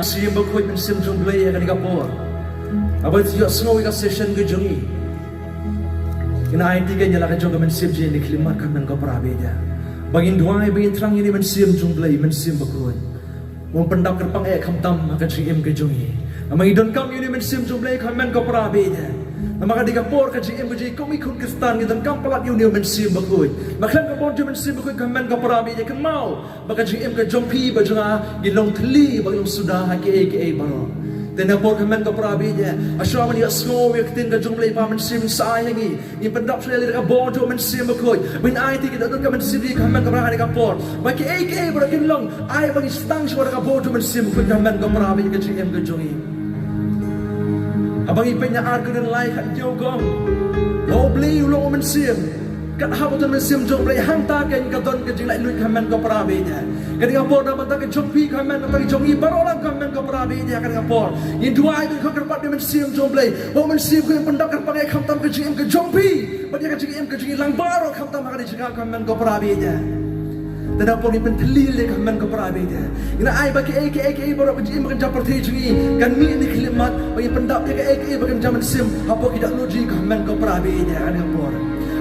Sim bakoi men sim Jubilee ya kanika por. Abad yo snow ika session ke jongi. Kina IT ke nyala ke jonga men sim je ni klima kan men ko prabe ja. Bagin duai bagin trang ini men sim Jubilee men sim bakoi. Wong pendak kerpang kham tam ka GM ke jongi. Amang idon kam ini men sim Jubilee kan men ko prabe ja. Maka di kapor ka GM ke komi kun kristan ni dan kam palat yu men sim bakoi. Maklan ka bon men sim bakoi kan men ko prabe ja kan mau. Maka GM ke jompi ba jonga gilong thli ba long suda ha ke baro. Tena por kan men ko prabe ja. Aswa man ya snow ya tin ka Jubilee pa men sim sai hangi. Ni pendap sele ka bon men sim bakoi. Bin IT ki dan ka men sim kan men ko prabe ka por. Ba ke ba gilong ai ba stang shwa ka bon men sim bakoi kan men ko prabe ka GM ke jongi. Abang ipen nya ar kenen lai khat jeu gom lo bli lo men sim kat ha botan men sim jong blai hang ta ken ka don ke jing lai lui khamen ko prabe nya kan ga por na mata ke jong pi khamen ta jong i barola khamen ko prabe nya kan ga por in duai bin ko kerpat men sim jong blai o men sim ko pendak kan pakai kham tam ke jing ke jong pi ba dia ke jing ke jing lang baro kham tam ka jing khamen ko prabe nya dan apa ni pentelil le khamen ko prabe nya ina ai ba ke baro ke jing kan japar thi jing kan mi ni khlimat bagi pendap dia ke bagi zaman sim apa kita logi khamen ko prabe nya kan ga por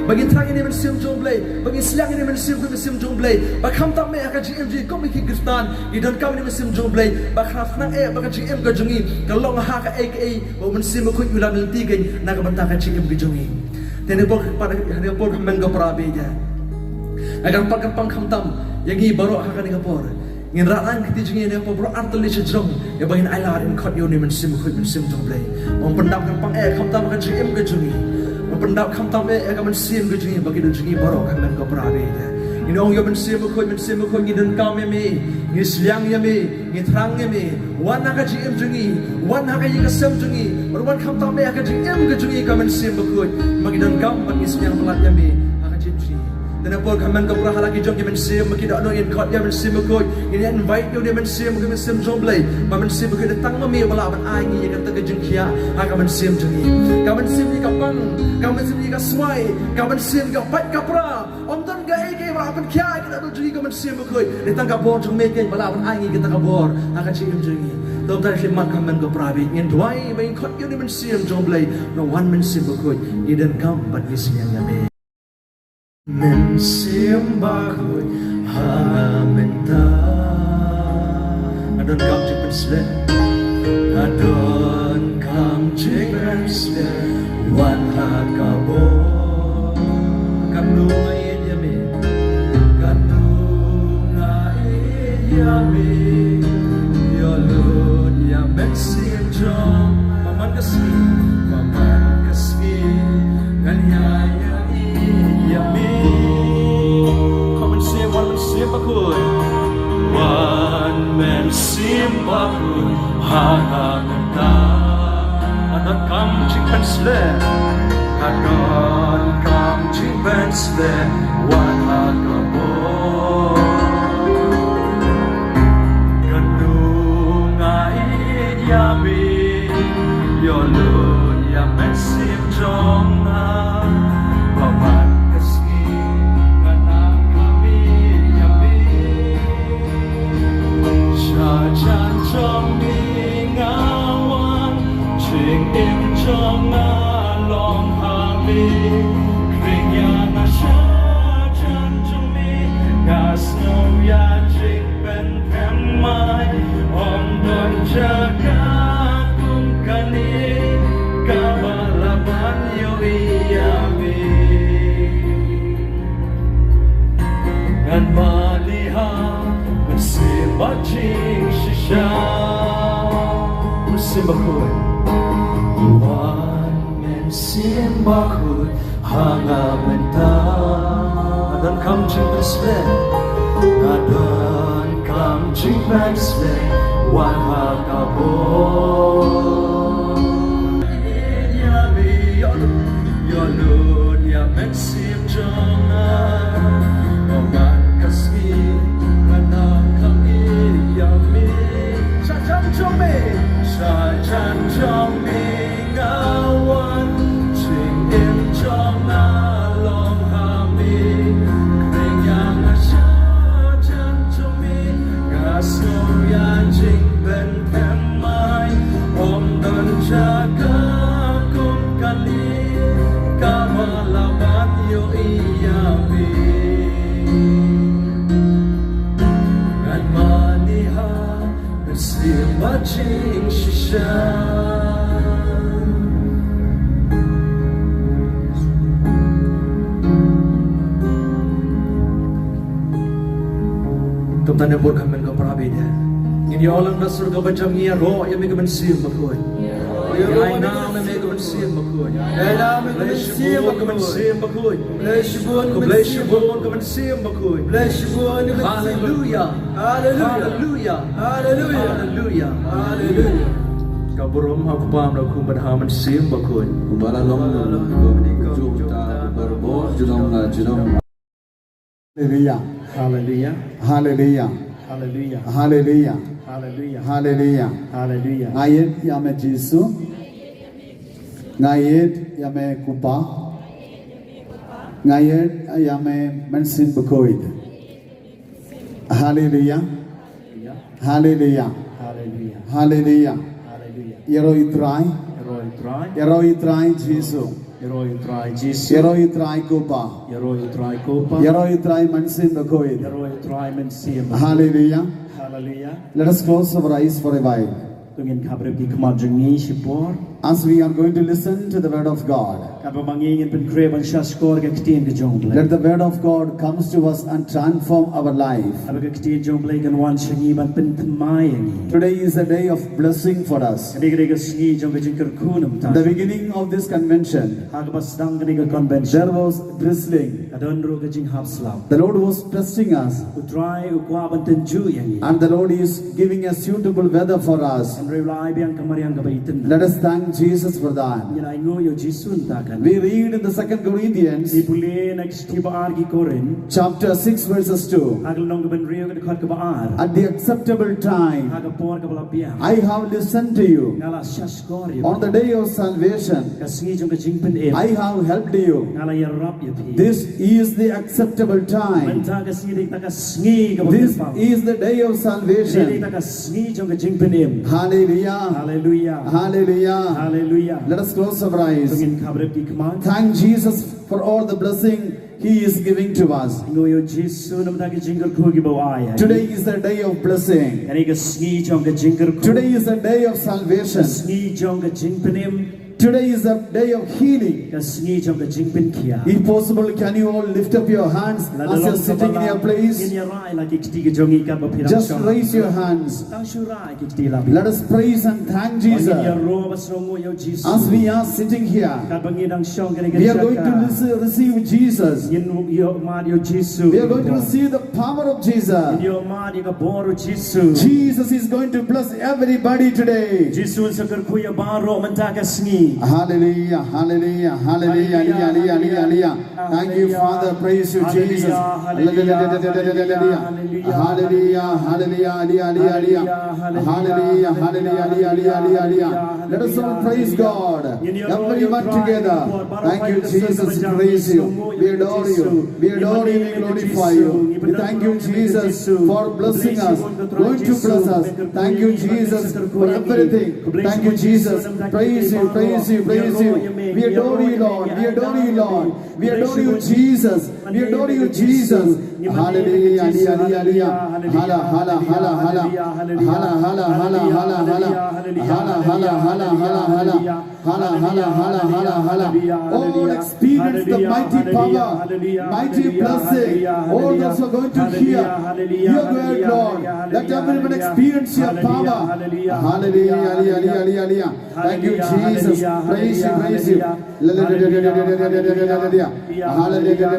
bagi terang ini men sim Jubilee bagi siang ini men sim Jubilee ba kham tam me ka GM ko mi ki kristan i don kam ni men sim Jubilee ba khaf na ba ka GM ka jungi ka long ha ka ba men sim ko ulang lenti gen na ka banta ka GM ki jungi tene bo pada hari bo khamen ko prabe ja agar pang kham tam yagi baro ha ka ni ka por ngin rarang kiti jungi ne po bro artli chjong ya bagin ailar in khot yo ni men sim Jubilee om pendap pang kham tam ka GM ka jungi pendap kham tam ka men sim ke jungi bagi jungi baro kan men ko prabe ja ini ong yo men sim ko ni den kam me ni sliang ya me ni thrang ya me wan ka GM jungi wan ka yi ka sem jungi wan kham tam ka GM ke jungi ka men sim ko bagi den kam bagi sliang pelat ya me ka jinji dan apa kan men ko pra halaki jong men sim ki da no in khot ya men sim ko ini invite yo men sim Jubilee ba men sim ko datang me bala ban ai ni ka ta ka jing khia ka men sim jungi ka men sim ni ka pang ka men sim ni ka swai ka men sim ka pat ka pra om ton ga ke ba ban khia ka ta jungi ka men sim ko datang ka bon jong me ke bala ban ai ni ka ta ka bor ka jing jungi dom ta shi mat ka men ko prabe in dwai ba in khot yo ni men sim Jubilee no one men sim ko i den kam ban ni siang ya me men sim ba ko ha men Kadon kam chik pen sle Kadon kam chik pen sle Wan ha kabo Kanu ngai yami Kanu ngai yami Yo lud ya men sim jom Maman kasmi Kanya yami Come and sing one man sim bakul One man sim bakul Hana kanta Adon kam ching pen sle Adon kam ching pen sle Wan ha kabo Kanu ngai yami Yo lud ya men sim jong Paman kasih Kanang kami yami Syajan jong ni ngawan Ching im jong along hami Kring yang syajan jong ni Kasno ya jing pen pemai Om don jaga kum kani Kabalaban yo iyami Ngan maliha Bersimbah jing shisha Bersimbah kuy Iwan men simbah kuy Hanga mentah Adon kam jing bersle Adon kam jing bersle Wan hakabo Yo lud ya men sim jong Paman kasih Kanang kami yami Syajan jong me Syajan jong me ngawan Ching im jong along hami Kring yang syajan jong me Kasno ya jing ben pemai Om don jaga kum kali Kamalaban yo iyami Ngan maniha Bersimbah jing shisha Tumptan yang burkan men kau perhabisnya Ini orang dasar kau baca ngia roh yang mereka mensim bakui Yang nama mereka mensim bakui Blessibun kau mensim bakui Blessibun kau mensim bakui Hallelujah Hallelujah Hallelujah Hallelujah Kau berom aku paham dah ku berha mensim bakui Kumbala long kau menikah juta berbo junong na junong. Hallelujah. Hallelujah Hallelujah. Hallelujah Hallelujah. Hallelujah Hallelujah. Hallelujah Ngayet yame Jesu. Ngayet yame kupa. Ngayet yame mensin bekoid. Hallelujah. Hallelujah. Hallelujah Hallelujah. Hallelujah Yeroi try. Yeroi try Jesu. Yeroi try Jesus Yeroi try kupa. Yeroi try kopa Yeroi try mensin bekoid. Yeroi try men sim Hallelujah. Hallelujah Let us close our eyes for a while. Tungin kabrep ki kemajengi sipor As we are going to listen to the word of God, Kapa mangingin pen kreban shaskor ke ktin ke jongle let the word of God comes to us and transform our life. Aba ke ktin jongle kan wan shangi ban pen tmayangi Today is a day of blessing for us. Kani ke sngi jongle jinkar kunum ta The beginning of this convention, Hag bas dang kani ke convention there was drizzling. Adon ro ke jing hapslam The Lord was testing us, Utrai ukwa ban ten ju yangi and the Lord is giving a suitable weather for us. And rely biang kamariang kabaitan Let us thank Jesus for that. Yana ingo yo jisun ta kan We read in the 2 Corinthians Dipule next tiba ki korin chapter 6 verses 2. Hag long ben rio ke khot ke baar At the acceptable time, Hag por ke balapia I have listened to you. Ngala shaskor yo On the day of salvation, Ka sngi jong ke jing pen e I have helped you. Ngala ya rap yo thi This is the acceptable time. Menta ka sidik ta ka sngi ke This bakal is the day of Sidik salvation. ta ka sngi jong ke jing pen em Hallelujah. Hallelujah Hallelujah. Hallelujah Let us close our eyes. Tungin kabrep ki kman Thank Jesus for all the blessing He is giving to us. Ngoyo Jesu nam ta ke jingle khu ki bo ai. Today is the day of blessing. Ani ke sngi chong ke jingle khu. Today is the day of salvation. Sngi chong ke jing penim. Today is the day of healing. Ke sngi chong ke jing pen khia. If possible, can you all lift up your hands as you're sitting in your place? Just raise your hands. Let us praise and thank Jesus. As we are sitting here, we are going to receive Jesus. We are going to receive the power of Jesus. Jesus is going to bless everybody today. Hallelujah, hallelujah, hallelujah, hallelujah, hallelujah. Thank you, Father. Praise you, Jesus. Hallelujah, hallelujah, hallelujah, hallelujah, hallelujah, hallelujah. Let us all praise God. Everyone together. Thank you, Jesus. We praise you. We adore you. We adore you. We glorify you. We thank you, Jesus, for blessing us, going to bless us. Thank you, Jesus, for everything. Thank you, Jesus. Praise you, praise you, praise you. We adore you, Lord. We adore you, Lord. We adore you, Jesus. We adore you, Jesus. Hallelujah, hallelujah, hala, hala, hala, hala, hala, hala, hala, hala, hala, hala, hala, hala, hala. All experience the mighty power, mighty blessing. All those who are going to hear your word, Lord. Let everyone experience your power. Hallelujah, hallelujah. Thank you, Jesus. Praise you, praise you. Hallelujah.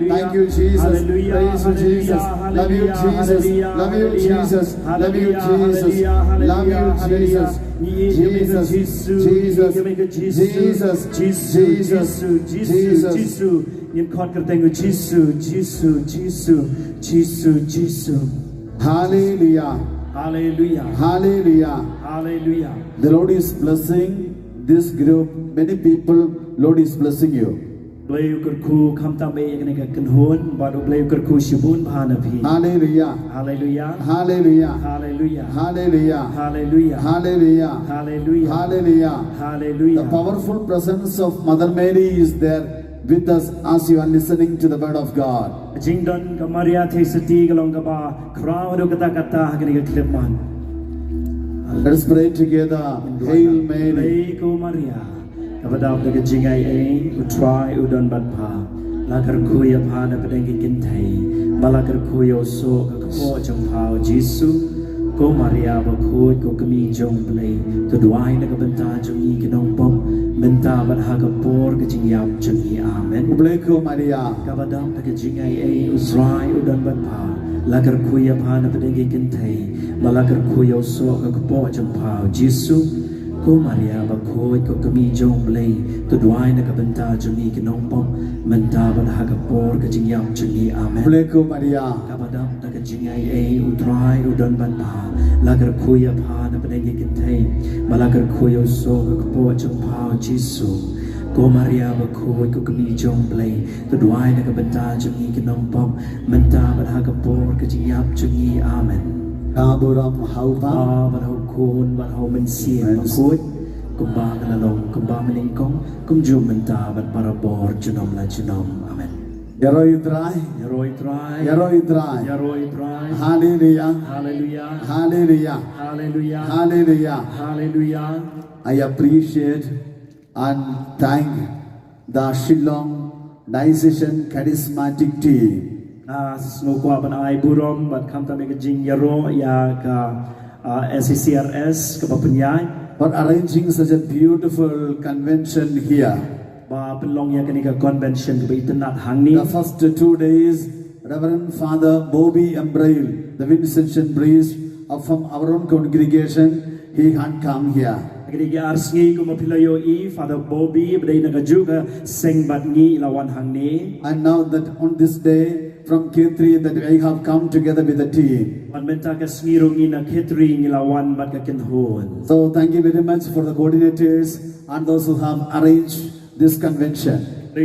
Thank you, Jesus. Praise you, Jesus. Love you, Jesus. Love you, Jesus. Love you, Jesus. Love you, Jesus. Jesus, Jesus, Jesus, Jesus, Jesus. Hallelujah. Hallelujah. Hallelujah. Hallelujah. The Lord is blessing this group. Many people, Lord is blessing you. Hallelujah. Hallelujah. Hallelujah. Hallelujah. Hallelujah. Hallelujah. Hallelujah. Hallelujah. Hallelujah. Hallelujah. Hallelujah. The powerful presence of Mother Mary is there with us as you are listening to the word of God. Jingdon Kamaria Tesati Galongaba, Crown of Katakata, Clipman. Let us pray together. Hail Mary. Maria. Kavadab the Jingai, who try Udon Badpa, Lakar Kuya Pana Padengi Kintai, Balakar Kuyo so, Kako Jampao, Jesu, Go Maria, Bakoi, Kokami Jong Play, to Dwine the Kabanta Jumi Kinong Pop, Menta Badhagapor, Gijingyap Jumi, Amen. Bleko Maria. Kavadab the Jingai, who try Udon Badpa, Lakar Kuya Pana Padengi Kintai, Balakar Kuyo so, Kako Jampao, Jesu. Ko Maria Bakoi ko kami jong play to dwai na kabanta jumi kinong pom menta badhagapor ka jingyam jumi amen. Bleko Maria. Kabadam ta ka jingay ay utray udon banpa lagar kuya pa na panay kintay malagar kuya so ka kapo jumpa Jesu. Ko Maria Bakoi ko kami jong play to dwai na kabanta jumi kinong pom menta badhagapor ka jingyam jumi amen. Kaburam haupa. Kun bat hau mensian makut kumbang lalong kumbang meningkong kumjum menta bat parabor junom la junom amen. Yaroi try. Yaroi try. Yaroi try. Yaroi try. Hallelujah. Hallelujah. Hallelujah. Hallelujah. Hallelujah. Hallelujah. I appreciate and thank the Shillong Diocesan Charismatic Team. Snukwa ban ay burom bat kamta mega jing yaro ya ka SCCRS kapapunyay for arranging such a beautiful convention here. Ba penlong ya kanika convention ba itanat hangni. The first 2 days, Reverend Father Bobby Embrail, the Vincentian priest from our own congregation, he had come here. Kaya arsngi ko mapilayo I Father Bobby bday nagajuga seng batngi ilawan hangni. And now that on this day from K3 that I have come together with the team. So thank you very much for the coordinators and those who have arranged this convention. I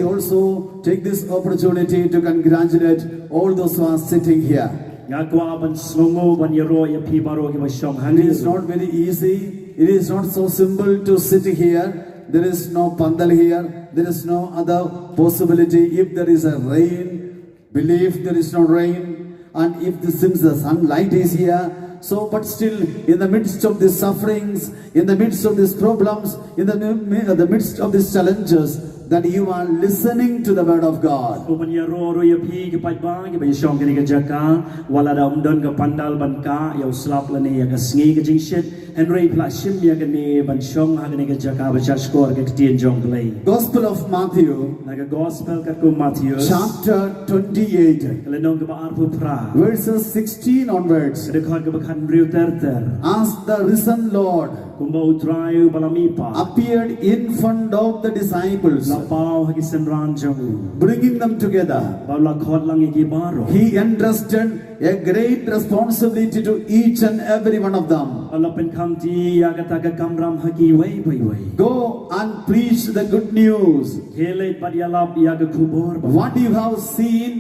also take this opportunity to congratulate all those who are sitting here. ngakwa ban sngongo ban yero ya phi baro ki bashong It hangi is not very easy. It is not so simple to sit here. There is no pandal here. There is no other possibility. If there is a rain, believe there is no rain. And if since the sunlight is here, so but still in the midst of these sufferings, in the midst of these problems, in the midst of these challenges, that you are listening to the word of God. ban yero ro ya phi ki pai ba ki bashong ki ga jaka wala da don ga pandal ban ka ya slap la ne ya ga sngi ga jing shit Henry pla shim ya ga ne ban shong ha ga ne ga jaka ba church kor ga tien jong play Gospel of Matthew, na ga gospel ka ko Matthew chapter 28, le nong ga ba ar pu pra verses 16 onwards. de khot ga ba khan riu ter ter As the risen Lord kumbo utrayu balami pa appeared in front of the disciples, la pau ha ki sen ran jong bringing them together, ba la khot lang ki baro he entrusted a great responsibility to each and every one of them. ala pen kham ti ya ga ta ga kamram ha ki wei wei Go and preach the good news. hele pat ya lap ya ga khubor ba What you have seen,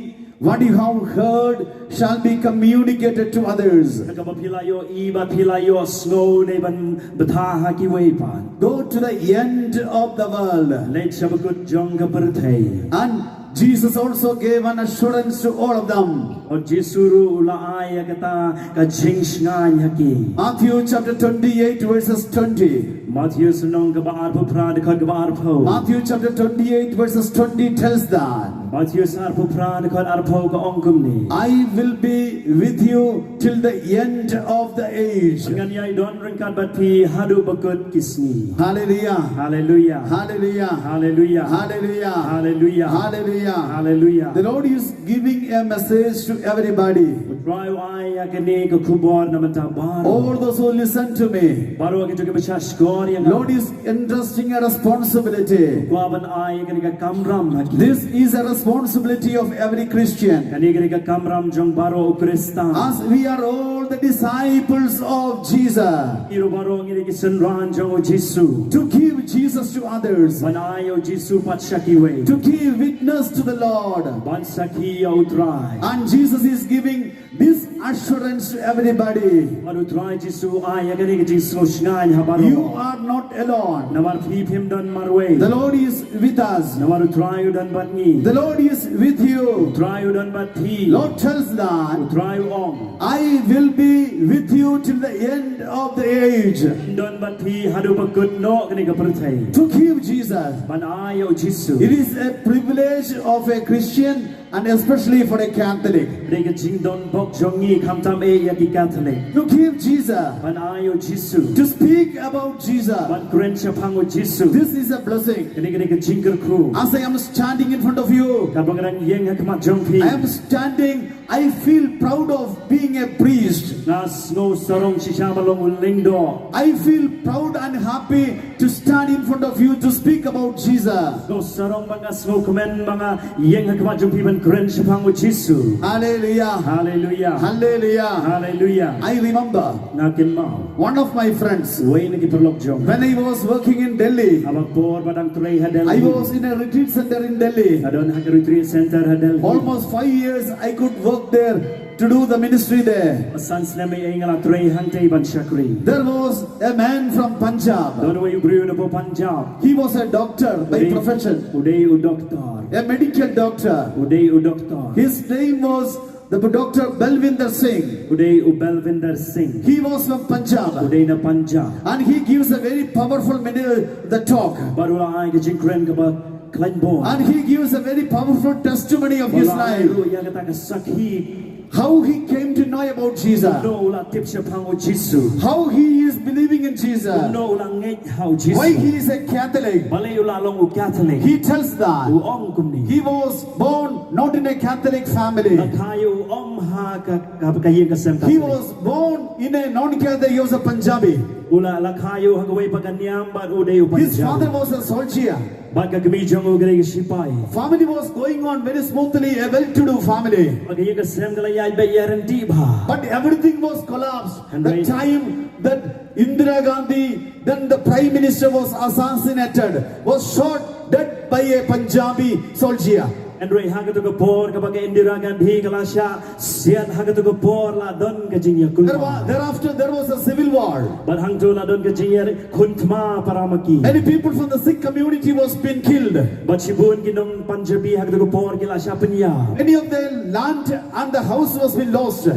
what you have heard shall be communicated to others. ka ba philayo I ba philayo snow ne ban batha ha ki wei pan Go to the end of the world. le chabakut jong ga par thai And Jesus also gave an assurance to all of them. और जिसुरु ला आया कता का जिंगशंगान हकी Matthew chapter 28 verses 20. Matthew sunong ka baar pu pra de khot ka baar pho Matthew chapter 28 verses 20 tells that Matthew sar pu pra de khot ar pho ka ongkum ni I will be with you till the end of the age. ngan yai don ring kat bat pi hadu bakut kisni Hallelujah. hallelujah Hallelujah. hallelujah Hallelujah. hallelujah Hallelujah. hallelujah The Lord is giving a message to everybody. drive aya ka ne ka khubor namata bar All those who listen to me. baro ka ke bacha skor yang Lord is entrusting a responsibility. kwa ban aya ka ne ka kamram haki This is a responsibility of every Christian. ka ne ka kamram jong baro kristan As we are all the disciples of Jesus, iro baro ngi ki sen ran jong jisu to give Jesus to others, ban ayo jisu pat shaki we to give witness to the Lord. ban saki utrai And Jesus is giving this assurance to everybody. baru utrai jisu aya ka ne ka jisu shngan ha baro You are not alone. namar phim don marwe The Lord is with us. namar utrai don bat ni The Lord is with you. utrai don bat thi Lord tells that utrai ong I will be with you till the end of the age. don bat thi hadu bakut no ka ne ka perthai To give Jesus. ban ayo jisu It is a privilege of a Christian and especially for a Catholic. re ka jing don bok jongi kham tam e ya ki catholic To give Jesus. ban ayo jisu To speak about Jesus. ban kren chaphango jisu This is a blessing. ka ne ka jingker khu As I am standing in front of you, ka bangrang yeng ha kama jong phi I am standing. I feel proud of being a priest. na snow sarong shisha balong uling do I feel proud and happy to stand in front of you to speak about Jesus. no sarong mga snow komen mga yeng ha kama jong phi ban kren chaphango jisu Hallelujah. hallelujah Hallelujah. hallelujah I remember na kin mau one of my friends, way na ki perlok jong when I was working in Delhi, abang por badang trei hadel I was in a retreat center in Delhi. adon ha retreat center hadel Almost 5 years I could work there to do the ministry there. sans na may ingala trei hantay ban shakri There was a man from Punjab. don way ubrio na po Punjab He was a doctor by profession, uday u doctor a medical doctor. uday u doctor His name was the Dr. Belvinder Singh. uday u Belvinder Singh He was from Punjab. uday na Punjab And he gives a very powerful the talk. baru ay ka jingkren ka ba klein bo And he gives a very powerful testimony of his life. ya ka ta sakhi How he came to know about Jesus. no la tip siya pang jisu How he is believing in Jesus. no la ngej how jisu Why he is a Catholic. balay u lalong u Catholic He tells that u ong kumni he was born not in a Catholic family. kayo om ha ka kayeng ka sem He was born in a non-Catholic. He was a Punjabi. ula la kayo hagaway paganyam ba uday u His father Punjab was a soldier. baga gamijong u gray sipai Family was going on very smoothly, a well-to-do family. pagayeng ka sem galayay bayaran di ba But everything was collapsed. And The right- time that Indira Gandhi, then the Prime Minister was assassinated, was shot dead by a Punjabi soldier. Andrei hagatu ko por kapag Indira Gandhi kalasya siat hagatu ko por la don kajinya kulma. Thereafter there was a civil war. But hang tu la don kajinya kuntma paramaki. Many people from the Sikh community was being killed. But shibun kinong Punjabi hagatu ko por kilasya penya. Many of their land and the house was been lost.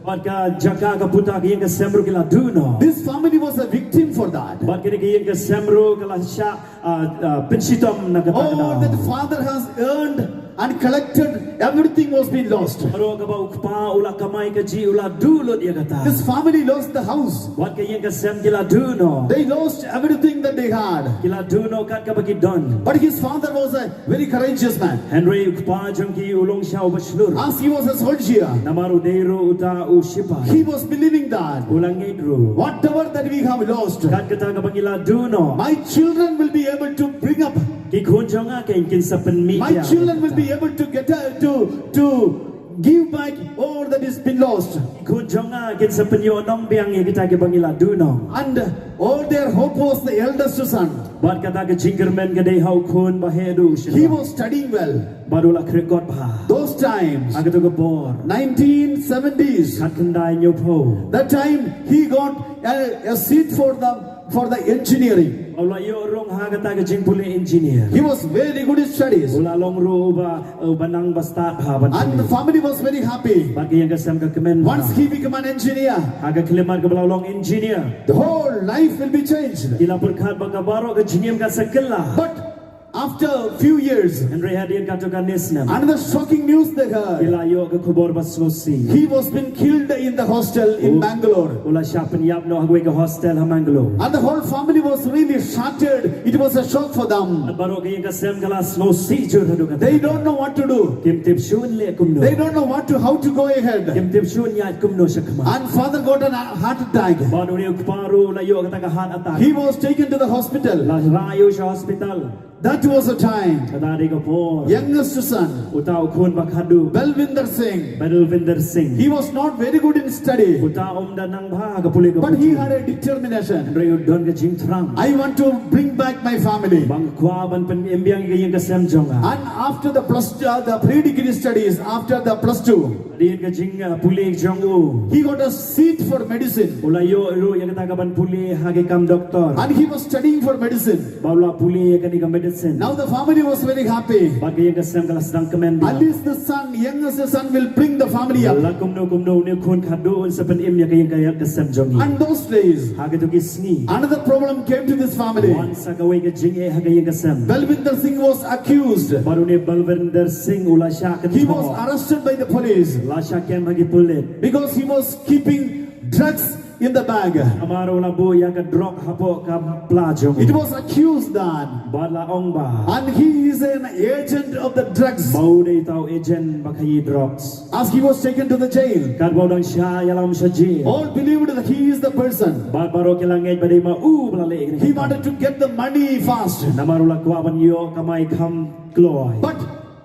But ka jaka ka puta kiyang ka semro kila duno. This family was a victim for that. But kini kiyang ka semro kalasya pensitom na All katakada. that the father has earned and collected, everything was being lost. Aro ka ba ukpa ula kamay ka ji ula dulot ya kata. This family lost the house. But kiyang ka sem kila duno. They lost everything that they had. Kila duno kat ka bagidon. But his father was a very courageous man. Henry ukpa jong ki ulong siya ubaslur. As he was a soldier, Namaru deiro uta ushipa. he was believing that Ulang idro. whatever that we have lost, Kat kata ka bagila duno. my children will be able to bring up. Ki kunjong nga kay kin sa penmedia. My children will be able to get to give back all that has been lost. Kunjong nga kin sa penyo nong biang kita ke bagila duno. And all their hope was the eldest son. Bat kata ke jingermen ke dei hau kun bahedu. He was studying well. Badula krekot ba. Those times, Aga to bor. 1970s, Kat kendai nyopo. that time he got a seat for the engineering. Ola yo rong ha kata ke jingpuli engineer. He was very good in studies. Ola long ro ba banang basta ba ban. And the family was very happy. Bat ke yang kasam ka kemen. Once he became an engineer, Aga kelemar ke long engineer. the whole life will be changed. Kila perkat baka baro ke jingem ka sekela. But after a few years, Henry hadian kato ka nisnam. another shocking news they heard. Kila yo ke kubor basosi. He was been killed in the hostel in Bangalore. Ola siapen yap no hagwe ke hostel ha Mangalore. And the whole family was really shattered. It was a shock for them. Baro ke yang kasam kala sosi jur hadu kata. They don't know what to do. Kim tip shun le kumno. They don't know how to go ahead. Kim tip shun yat kumno sakma. And father got a heart attack. Baro ni ukparu la yo kata ka heart attack. He was taken to the hospital. La rayo sa hospital. That was the time. Kadari ko por. Youngest son, Utao kun bakhadu. Belvinder Singh. Belvinder Singh. He was not very good in study, Utao danang bha ka puli ko. but he had a determination. Rayo don ka jing trang. I want to bring back my family. Bang kwa ban pen embiang ke yang kasam jonga. And after the the pre-degree studies, after the +2, Diin ka jing puli jongu. he got a seat for medicine. Ula yo ro yang kata ka ban puli hage kam doktor. And he was studying for medicine. Baula puli ka ni ka medicine. Now the family was very happy. Bagi yang kasam kala sedang kemen. At least the son, youngest son, will bring the family up. Allah kumno ni kun kado un sepen im yang kaya kasam jongi. And those days, Hage to kisni. another problem came to this family. Wan sa kawai ka jing hage yang kasam. Belvinder Singh was accused. Baru ni Belvinder Singh ula sya He was arrested by the police La sya kem hagi pulit. because he was keeping drugs in the bag. Amaro la bo yang ka drog hapo ka plajong. It was accused that. Bala ong ba. And he is an agent of the drugs. Bau de tau agent bakayi drugs. As he was taken to the jail, Kad bau dang sya yalam saji. all believed that he is the person. Baro kilangay badai ma balale. He wanted to get the money fast. Namaru la kwaban yo kamay kam kloy. But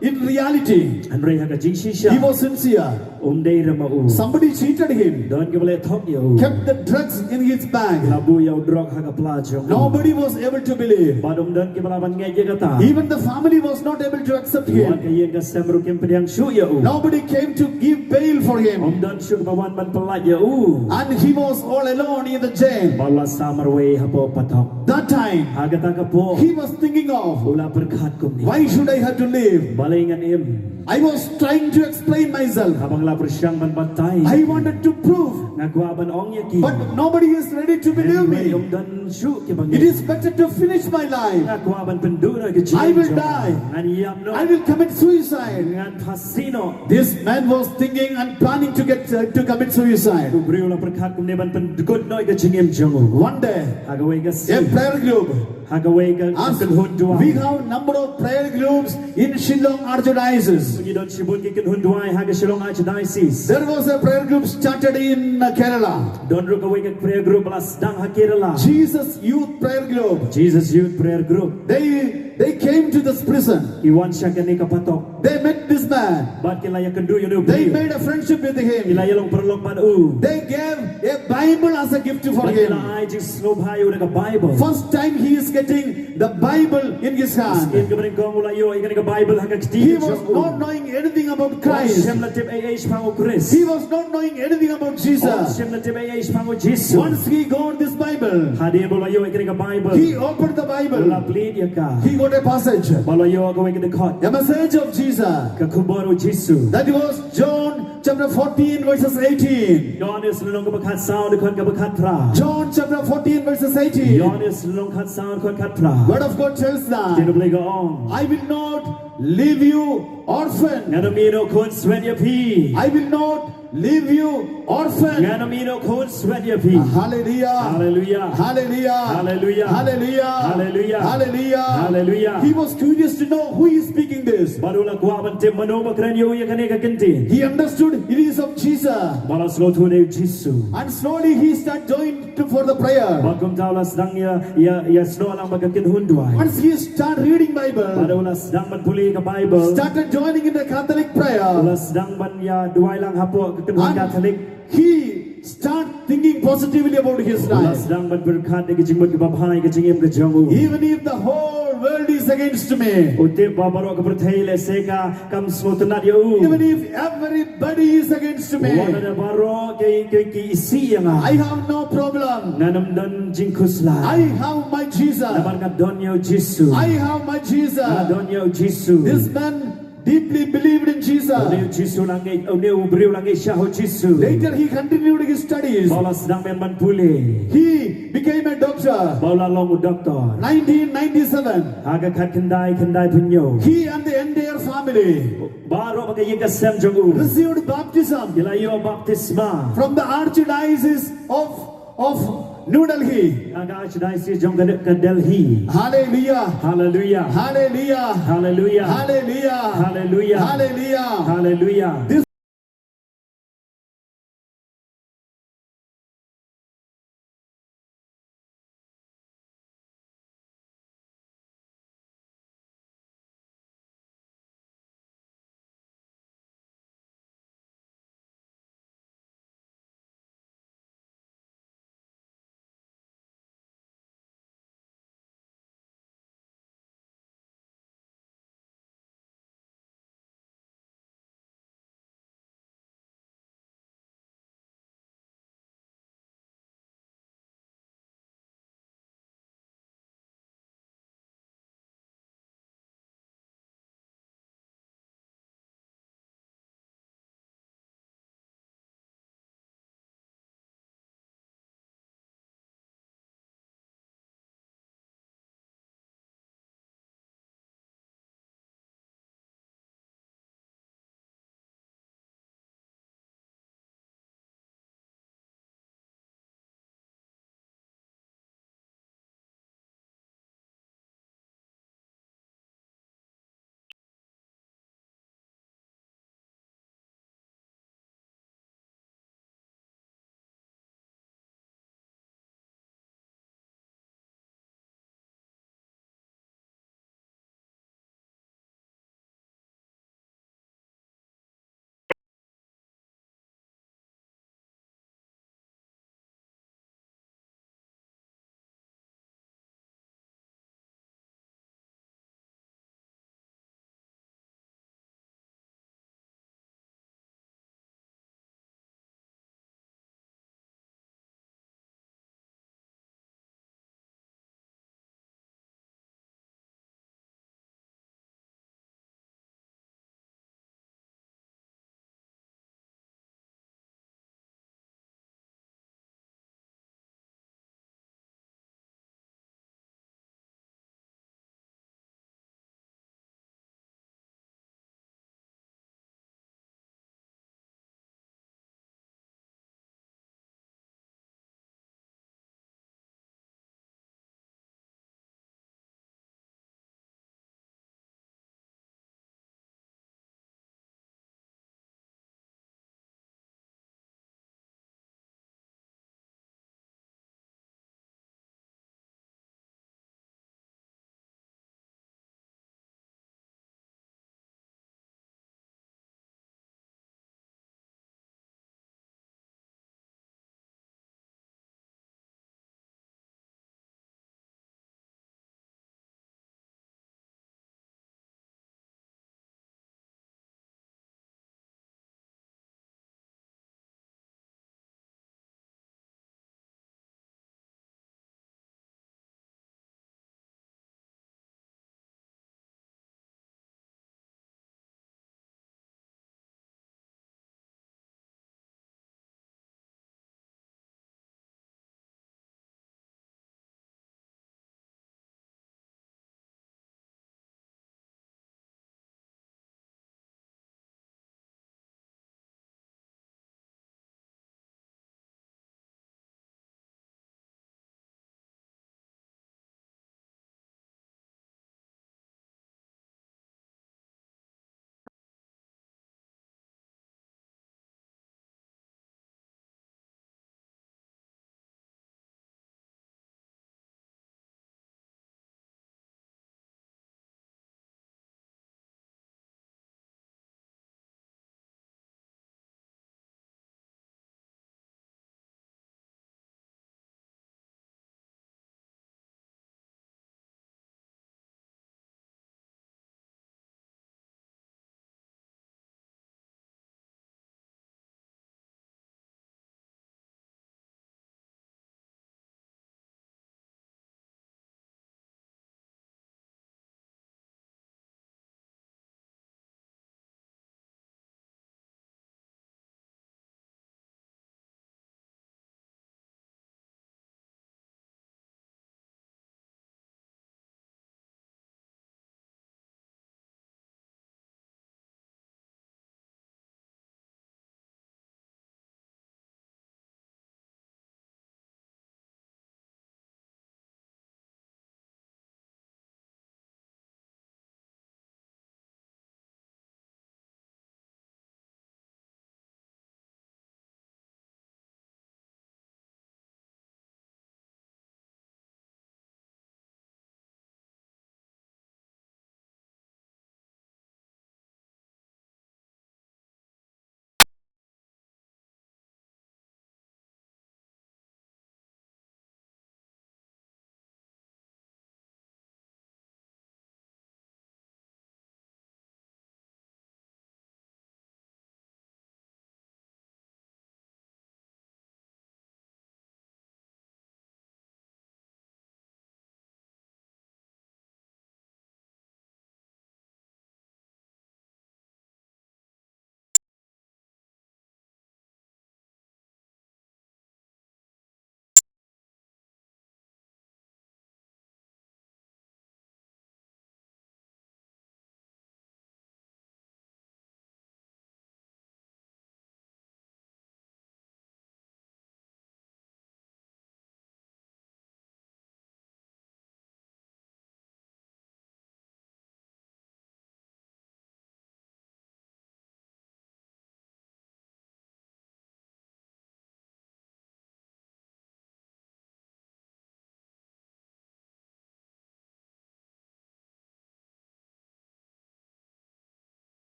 in reality, Andre haga jing he shisha. was sincere. Day rama u. Somebody cheated him, Don ke bale thok yo. kept the drugs in his bag. Labu yo drug haga plajong. Nobody was able to believe. Badum don ke balaban ngay je kata. Even the family was not able to accept Wan him. ke yang ka semru kem pedang shu yo. Nobody came to give bail for him. Don shu bawan ban pelat yo. And he was all alone in the jail. Bala samar we hapo patok. That time, Haga ta ka po. he was thinking of, Ula berkat kum ni. why should I have to live? Balingan im. I was trying to explain myself. Habang la persyang ban batay. I wanted to prove, Ngakwa ban ong yaki. but nobody is ready to believe me. Yung dan shu ke bang. It is better to finish my life. Ngakwa ban penduna ke jing. I will die. Ngan yam no. I will commit suicide. Ngan pasino. This man was thinking and planning to commit suicide. Brio la perkat kum ne ban pendukut no ke jing im jongu. One day, Hagaway ka a prayer group. Hagaway ka As hunduan. we have number of prayer groups in Shillong Archdiocese. Puji don shibun ke hunduan haga Shillong Archdiocese. There was a prayer group started in Kerala. Don rukaway ka prayer group las dang ha Kerala. Jesus Youth Prayer Group. Jesus Youth Prayer Group. They They came to this prison. Iwan siya kani kapatok. They met this man. Bat kilaya kendu yun They ubriyo. made a friendship with him. Kilaya long perlok man u. They gave a Bible as a gift for him. Kila ay jing snobhayo na ka Bible. First time he is getting the Bible in his hand. In kabaring ko mula yo ay kani ka Bible hanggang He was not knowing anything about Christ. Siyem na tip ay pango Chris. He was not knowing anything about Jesus. Siyem na tip ay pango Jesus. Once he got this Bible, Hadi mula yo ay kani ka Bible. he opened the Mula Bible. plead ya ka. He got a passage, Mula yo ako ay kadakot. a message of Jesus. Kakubaro Jesus. That was John chapter 14 verses 18. Yohanes lulong kabakat sound kon kabakat tra. John chapter 14 verses 18. Yohanes lulong kat sound kon kat tra. Word of God tells that Tinubli ka on. I will not leave you orphan. Nganamino kun sweat ya pi. I will not leave you orphan. Nganamino kun sweat ya pi. Hallelujah. Hallelujah. Hallelujah. Hallelujah. Hallelujah. Hallelujah. Hallelujah. Hallelujah. He was curious to know who is speaking this. Baru la kwa ban tim mano makran yo ya kani ka kintin. He understood it is of Jesus. Balas lo tu ne Jesus. And slowly he started joining for the prayer. Bagum tau la sedang ya sno lang magakin hunduai. Once he started reading Bible, Baru la sedang ban puli ka Bible. started joining in the Catholic prayer, La sedang ban ya duai lang hapo kakin hun Katolik. he started thinking positively about his La life. sedang ban berkat ke jingmut ke babhai ke jingim ke jangu. Even if the whole world is against me, Utip babaro ke berthai le seka kam smotunat yo. even if everybody is against me, Wana da baro ke isi yang I have no problem. nanam don jingkus la. I have my Jesus. Nabar ka don yo Jesus. I have my Jesus. Don yo Jesus. This man deeply believed in Jesus. Oneu Jesus langai oneu beriu langai syahu Jesus. Later he continued his studies. Bala sedang men ban puli. He became a doctor. Bala long doktor. 1997. Aga kat kendai punyo. He and the entire family Baro pakai yika sem jangu. received baptism Ila yo baptisma. from the Archdiocese of New Delhi. Aga archdiocese jong ke Delhi. Hallelujah. Hallelujah. Hallelujah. Hallelujah. Hallelujah. Hallelujah. Hallelujah. Hallelujah. This